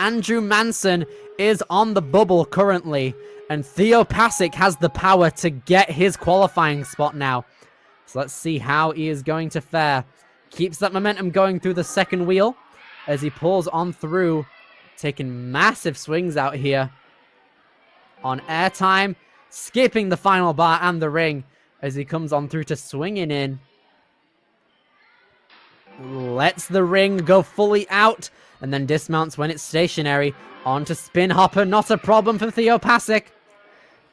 Andrew Manson is on the bubble currently, and Theo Pasic has the power to get his qualifying spot now. So let's see how he is going to fare. Keeps that momentum going through the second wheel as he pulls on through, taking massive swings out here on airtime, skipping the final bar and the ring as he comes on through to swinging in. Lets the ring go fully out and then dismounts when it's stationary. On to spin hopper, not a problem for Theo Pasic.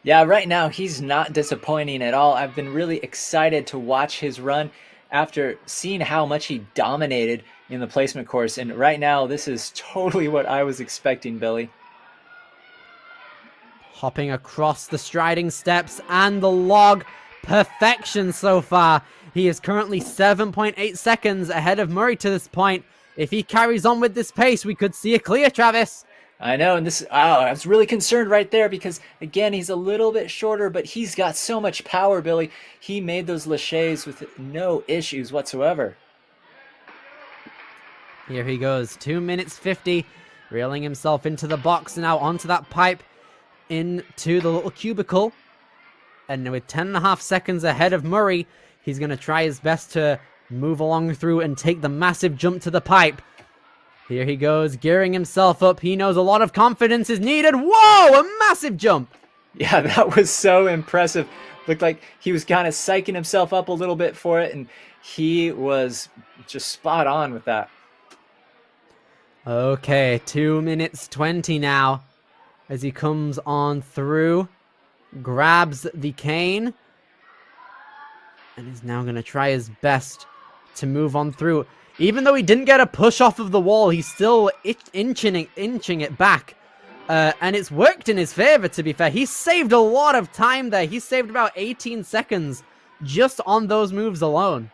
Yeah, right now he's not disappointing at all. I've been really excited to watch his run after seeing how much he dominated in the placement course. And right now, this is totally what I was expecting, Billy. Hopping across the striding steps and the log. Perfection so far. He is currently 7.8 seconds ahead of Murray to this point. If he carries on with this pace, we could see a clear, Travis. I know, and I was really concerned right there because, again, he's a little bit shorter, but he's got so much power, Billy. He made those laches with no issues whatsoever. Here he goes, 2 minutes 50, reeling himself into the box now onto that pipe, into the little cubicle. And with 10.5 seconds ahead of Murray, he's going to try his best to move along through and take the massive jump to the pipe. Here he goes, gearing himself up. He knows a lot of confidence is needed. Whoa, a massive jump. Yeah, that was so impressive. Looked like he was kind of psyching himself up a little bit for it, and he was just spot on with that. Okay, 2 minutes 20 now as he comes on through, grabs the cane, and is now going to try his best to move on through. Even though he didn't get a push off of the wall, he's still inching it back. And it's worked in his favor, to be fair. He saved a lot of time there. He saved about 18 seconds just on those moves alone.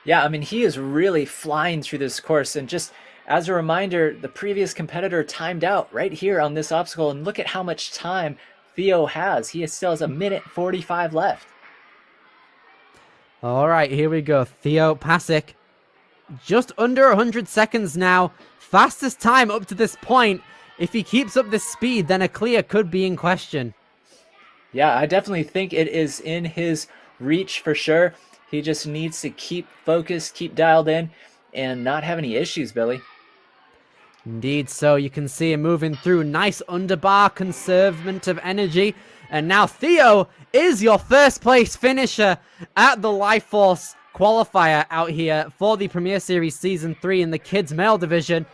Yeah, I mean, he is really flying through this course. And just as a reminder, the previous competitor timed out right here on this obstacle. And look at how much time Theo has. He still has 1:45 left. All right, here we go. Theo Pasic. Just under 100 seconds now. Fastest time up to this point. If he keeps up this speed, then a clear could be in question. Yeah, I definitely think it is in his reach for sure. He just needs to keep focused, keep dialed in, and not have any issues, Billy. Indeed, so you can see him moving through. Nice underbar, conservement of energy. And now Theo is your first place finisher at the Lifeforce Qualifier out here for the Premier Series Season 3 in the Kids Male Division.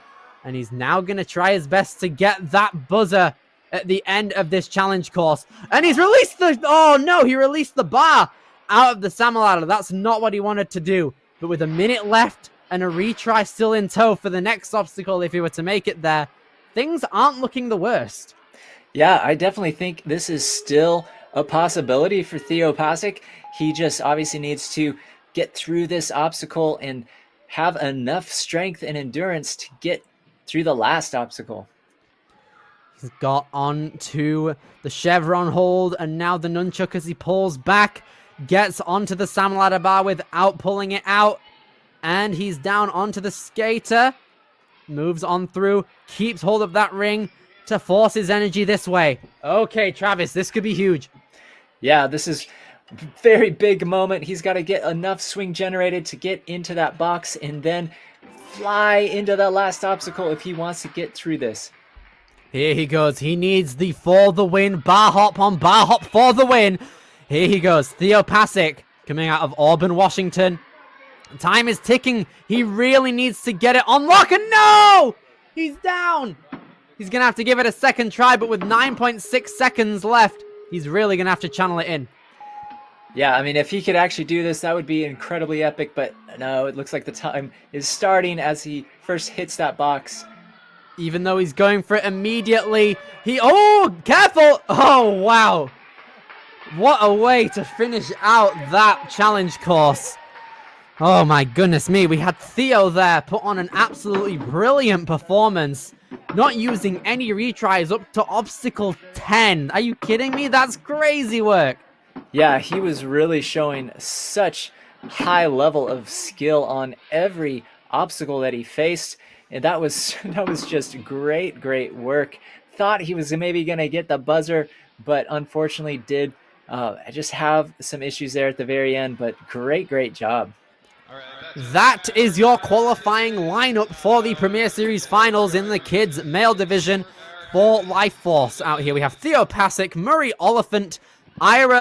And he's now going to try his best to get that buzzer at the end of this challenge course. And he's released the... Oh, no, he released the bar out of the Salmon ladder. That's not what he wanted to do. But with a minute left and a retry still in tow for the next obstacle, if he were to make it there, things aren't looking the worst. Yeah, I definitely think this is still a possibility for Theo Pasic. He just obviously needs to get through this obstacle and have enough strength and endurance to get through the last obstacle. He's got on to the chevron hold and now the nunchuck as he pulls back, gets onto the salmon ladder bar without pulling it out, and he's down onto the skater, moves on through, keeps hold of that ring to force his energy this way. Okay, Travis, this could be huge. Yeah, this is a very big moment. He's got to get enough swing generated to get into that box and then fly into that last obstacle if he wants to get through this. Here he goes. He needs the for the win. Bar hop on bar hop for the win. Here he goes. Theo Pasic coming out of Auburn, Washington. Time is ticking. He really needs to get it on lock. And no! He's down. He's going to have to give it a second try, but with 9.6 seconds left, he's really going to have to channel it in. Yeah, I mean, if he could actually do this, that would be incredibly epic, but no, it looks like the time is starting as he first hits that box. Even though he's going for it immediately, oh, careful! Oh, wow. What a way to finish out that challenge course. Oh my goodness me, we had Theo there put on an absolutely brilliant performance. Not using any retries up to obstacle 10. Are you kidding me? That's crazy work. Yeah, he was really showing such high level of skill on every obstacle that he faced. and that was just great work. Thought he was maybe going to get the buzzer, but unfortunately did just have some issues there at the very end. But great job. That is your qualifying lineup for the Premier Series finals in the kids male division for Lifeforce. Out here we have Theo Pasick, Murray Oliphant, Ira